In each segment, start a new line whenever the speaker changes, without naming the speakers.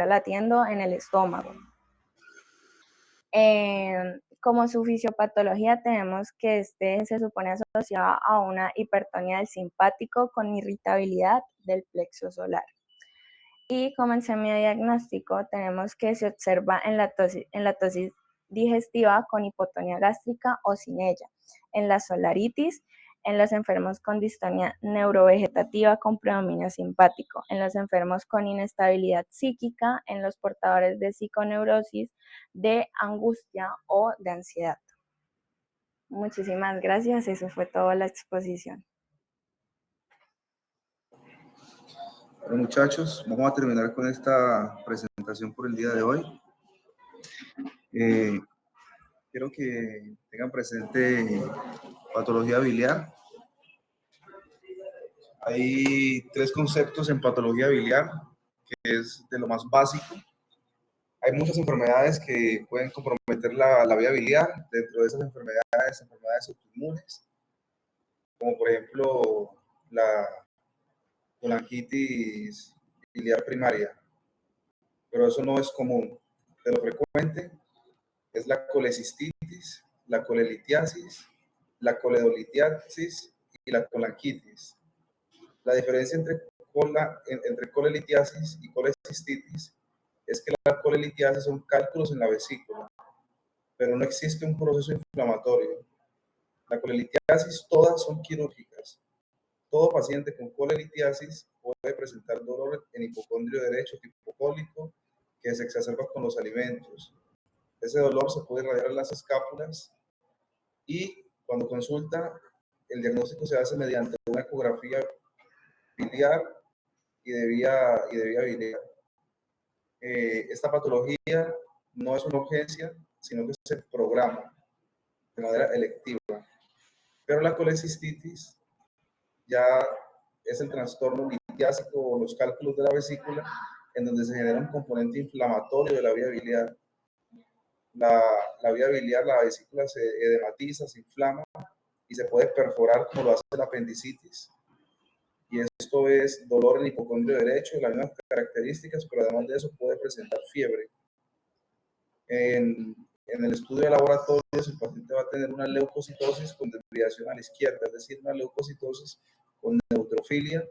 latiendo en el estómago. Como su fisiopatología tenemos que se supone asociado a una hipertonía del simpático con irritabilidad del plexo solar. Y como en semidiagnóstico tenemos que se observa en la tosis digestiva con hipotonía gástrica o sin ella, en la solaritis, en los enfermos con distonía neurovegetativa con predominio simpático, en los enfermos con inestabilidad psíquica, en los portadores de psiconeurosis, de angustia o de ansiedad. Muchísimas gracias, eso fue toda la exposición.
Bueno, muchachos, vamos a terminar con esta presentación por el día de hoy. Quiero que tengan presente patología biliar. Hay 3 conceptos en patología biliar, que es de lo más básico. Hay muchas enfermedades que pueden comprometer la vía biliar. Dentro de esas enfermedades autoinmunes, como por ejemplo la colangitis biliar primaria, pero eso no es común. De lo frecuente es la colecistitis, la colelitiasis, la coledolitiasis y la colangitis. La diferencia entre colelitiasis y colecistitis es que la colelitiasis son cálculos en la vesícula, pero no existe un proceso inflamatorio. La colelitiasis todas son quirúrgicas. Todo paciente con colelitiasis puede presentar dolor en hipocondrio derecho tipo cólico que se exacerba con los alimentos. Ese dolor se puede irradiar en las escápulas y cuando consulta, el diagnóstico se hace mediante una ecografía biliar y de vía biliar. Esta patología no es una urgencia, sino que se programa de manera electiva. Pero la colecistitis ya es el trastorno litiásico o los cálculos de la vesícula en donde se genera un componente inflamatorio de la vía biliar. La vía biliar, la vesícula se edematiza, se inflama y se puede perforar como lo hace la apendicitis. Y esto es dolor en hipocondrio derecho, las mismas características, pero además de eso puede presentar fiebre. En el estudio de laboratorio, el paciente va a tener una leucocitosis con desviación a la izquierda, es decir, una leucocitosis con neutrofilia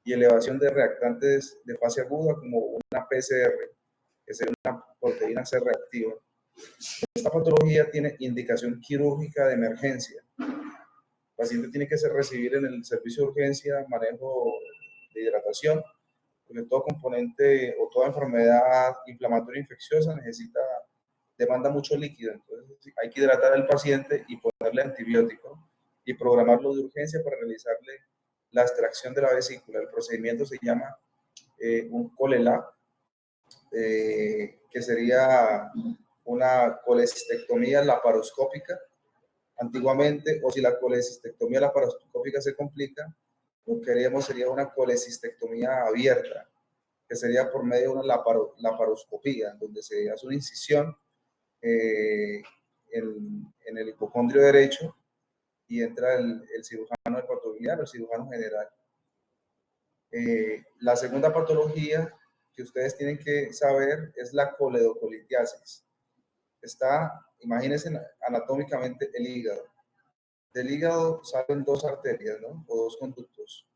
y elevación de reactantes de fase aguda como una PCR, que sería una proteína C reactiva. Esta patología tiene indicación quirúrgica de emergencia. El paciente tiene que recibir en el servicio de urgencia manejo de hidratación, porque todo componente o toda enfermedad inflamatoria infecciosa demanda mucho líquido. Entonces hay que hidratar al paciente y ponerle antibiótico y programarlo de urgencia para realizarle la extracción de la vesícula. El procedimiento se llama un COLELA, que sería una colecistectomía laparoscópica antiguamente, o si la colecistectomía laparoscópica se complica, lo que haríamos sería una colecistectomía abierta, que sería por medio de una laparoscopía, donde se hace una incisión en el hipocondrio derecho y entra el cirujano hepatobiliar o el cirujano general. La segunda patología que ustedes tienen que saber es la coledocolitiasis. Imagínense anatómicamente el hígado. Del hígado salen 2 arterias, ¿no? O 2 conductos,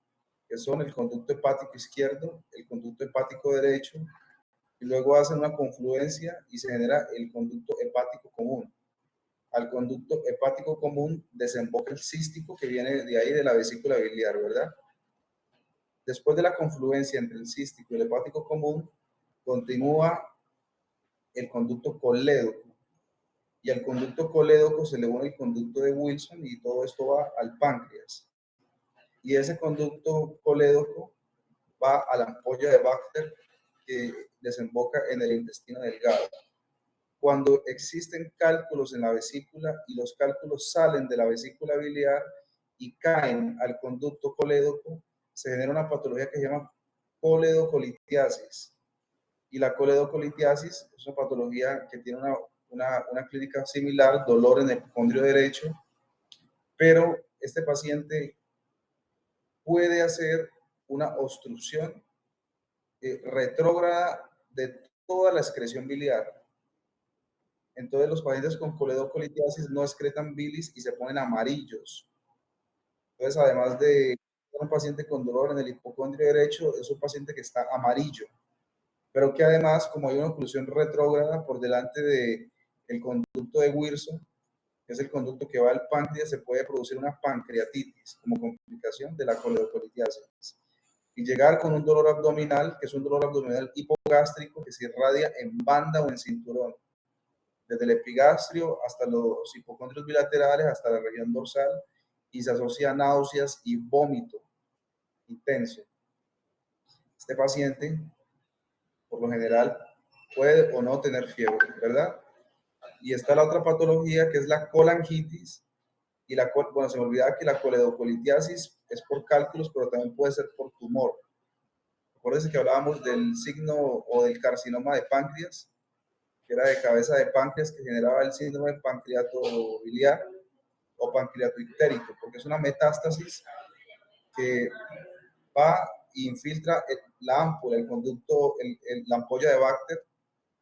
que son el conducto hepático izquierdo, el conducto hepático derecho, y luego hacen una confluencia y se genera el conducto hepático común. Al conducto hepático común desemboca el cístico que viene de ahí de la vesícula biliar, ¿verdad? Después de la confluencia entre el cístico y el hepático común, continúa el conducto colédoco. Y al conducto colédoco se le une el conducto de Wilson y todo esto va al páncreas. Y ese conducto colédoco va a la ampolla de Bacter que desemboca en el intestino delgado. Cuando existen cálculos en la vesícula y los cálculos salen de la vesícula biliar y caen al conducto colédoco, se genera una patología que se llama coledocolitiasis. Y la coledocolitiasis es una patología que tiene una clínica similar, dolor en el hipocondrio derecho, pero este paciente puede hacer una obstrucción retrógrada de toda la excreción biliar. Entonces los pacientes con coledocolitiasis no excretan bilis y se ponen amarillos. Entonces, además de un paciente con dolor en el hipocondrio derecho, es un paciente que está amarillo, pero que además, como hay una oclusión retrógrada por delante del conducto de Wilson, que es el conducto que va al páncreas, se puede producir una pancreatitis como complicación de la coledocolitiasis. Y llegar con un dolor abdominal, que es un dolor abdominal hipogástrico que se irradia en banda o en cinturón, desde el epigastrio hasta los hipocondrios bilaterales, hasta la región dorsal, y se asocia a náuseas y vómito intenso. Este paciente, por lo general, puede o no tener fiebre, ¿verdad? Y está la otra patología que es la colangitis, y bueno, se me olvidaba que la coledocolitiasis es por cálculos, pero también puede ser por tumor. Acuérdense que hablábamos del signo o del carcinoma de páncreas, que era de cabeza de páncreas, que generaba el síndrome de pancreato biliar o pancreato ictérico, porque es una metástasis que va e infiltra la ámpula, el conducto, la ampolla de Bacter,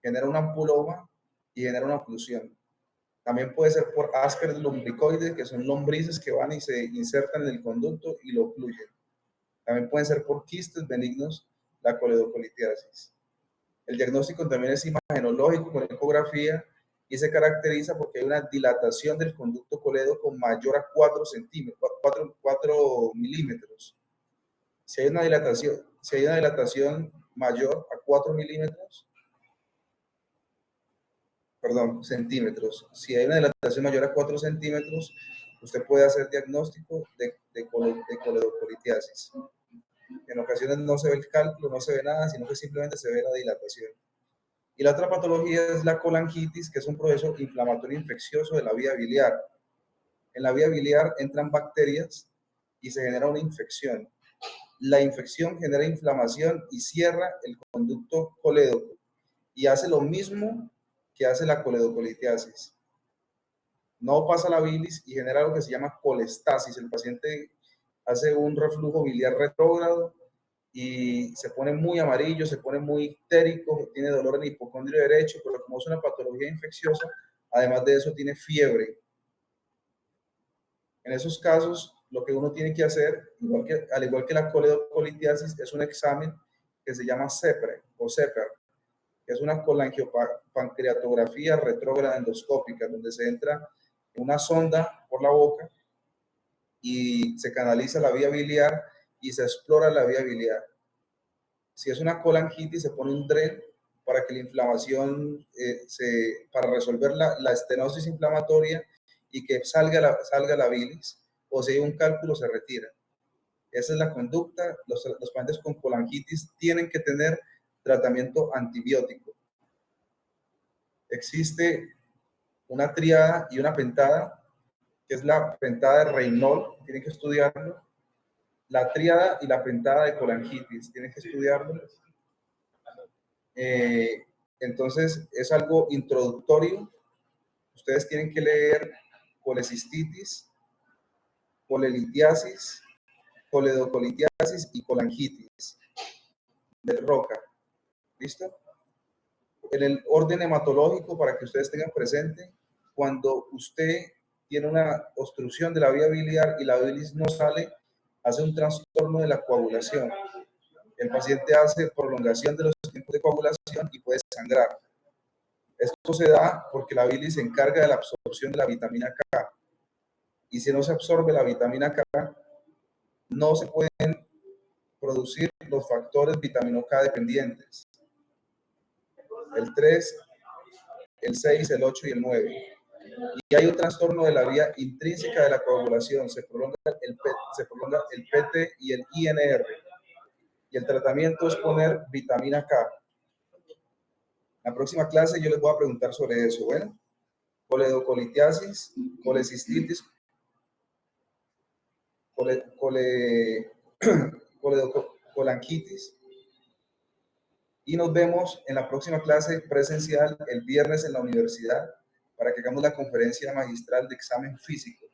genera un ampuloma y genera una oclusión. También puede ser por Ascaris lumbricoides, que son lombrices que van y se insertan en el conducto y lo ocluyen. También pueden ser por quistes benignos, la coledocolitiasis. El diagnóstico también es imagenológico con ecografía y se caracteriza porque hay una dilatación del conducto coledo con mayor a 4 centímetros, 4 milímetros. Si hay una dilatación mayor a 4 milímetros, perdón, centímetros. Si hay una dilatación mayor a 4 centímetros, usted puede hacer diagnóstico de coledocolitiasis. En ocasiones no se ve el cálculo, no se ve nada, sino que simplemente se ve la dilatación. Y la otra patología es la colangitis, que es un proceso inflamatorio infeccioso de la vía biliar. En la vía biliar entran bacterias y se genera una infección. La infección genera inflamación y cierra el conducto colédoco y hace lo mismo que hace la coledocolitiasis. No pasa la bilis y genera lo que se llama colestasis. El paciente hace un reflujo biliar retrógrado y se pone muy amarillo, se pone muy ictérico, tiene dolor en el hipocondrio derecho, pero como es una patología infecciosa, además de eso tiene fiebre. En esos casos, lo que uno tiene que hacer, al igual que la coledocolitiasis, es un examen que se llama CEPRE o CEPER, que es una colangiopancreatografía retrógrada endoscópica, donde se entra una sonda por la boca y se canaliza la vía biliar y se explora la vía biliar. Si es una colangitis, se pone un DREN para que la inflamación, para resolver la estenosis inflamatoria y que salga la bilis, o si hay un cálculo, se retira. Esa es la conducta. Los pacientes con colangitis tienen que tener tratamiento antibiótico. Existe una tríada y una pentada, que es la pentada de Raynaud, tienen que estudiarlo. La tríada y la pentada de colangitis, tienen que estudiarlo. Entonces, es algo introductorio. Ustedes tienen que leer colecistitis, colelitiasis, coledocolitiasis y colangitis de Roca. ¿Listo? En el orden hematológico, para que ustedes tengan presente, cuando usted tiene una obstrucción de la vía biliar y la bilis no sale, hace un trastorno de la coagulación. El paciente hace prolongación de los tiempos de coagulación y puede sangrar. Esto se da porque la bilis se encarga de la absorción de la vitamina K. Y si no se absorbe la vitamina K, no se pueden producir los factores vitamina K dependientes. El 3, el 6, el 8 y el 9. Y hay un trastorno de la vía intrínseca de la coagulación. Se prolonga el PT y el INR. Y el tratamiento es poner vitamina K. La próxima clase yo les voy a preguntar sobre eso. Bueno, coledocolitiasis, colecistitis, colangitis. Y nos vemos en la próxima clase presencial el viernes en la universidad para que hagamos la conferencia magistral de examen físico.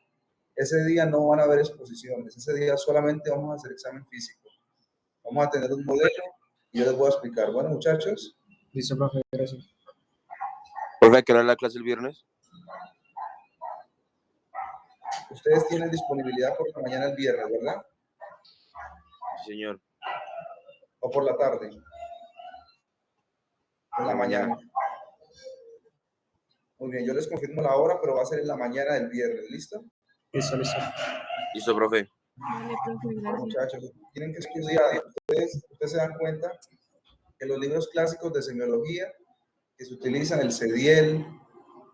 Ese día no van a haber exposiciones, ese día solamente vamos a hacer examen físico. Vamos a tener un modelo y yo les voy a explicar. Bueno, muchachos,
Listo, profe, gracias.
Profe, ¿a qué hora es la clase el viernes?
Ustedes tienen disponibilidad por la mañana el viernes, ¿verdad?
Sí, señor.
¿O por la tarde? En la mañana. Muy bien, yo les confirmo la hora, pero va a ser en la mañana del viernes, ¿listo?
Listo, listo.
Listo, profe.
Vale, profe, gracias.
Muchachos, tienen que estudiar. Ustedes se dan cuenta que los libros clásicos de semiología que se utilizan, el CEDIEL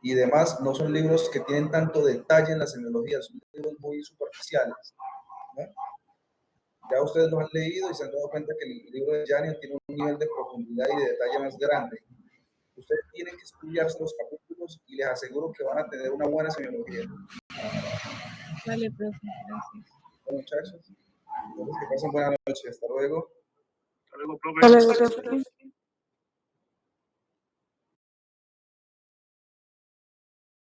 y demás, no son libros que tienen tanto detalle en la semiología, son libros muy superficiales, ¿no? Ya ustedes los han leído y se han dado cuenta que el libro de Janion tiene un nivel de profundidad y de detalle más grande. Ustedes tienen que estudiarse los capítulos y les aseguro que van a tener una buena semiología.
Vale, profe, gracias.
Bueno, muchachos, entonces que pasen buena noche. Hasta luego.
Hasta luego, profe.
Hasta luego, profe.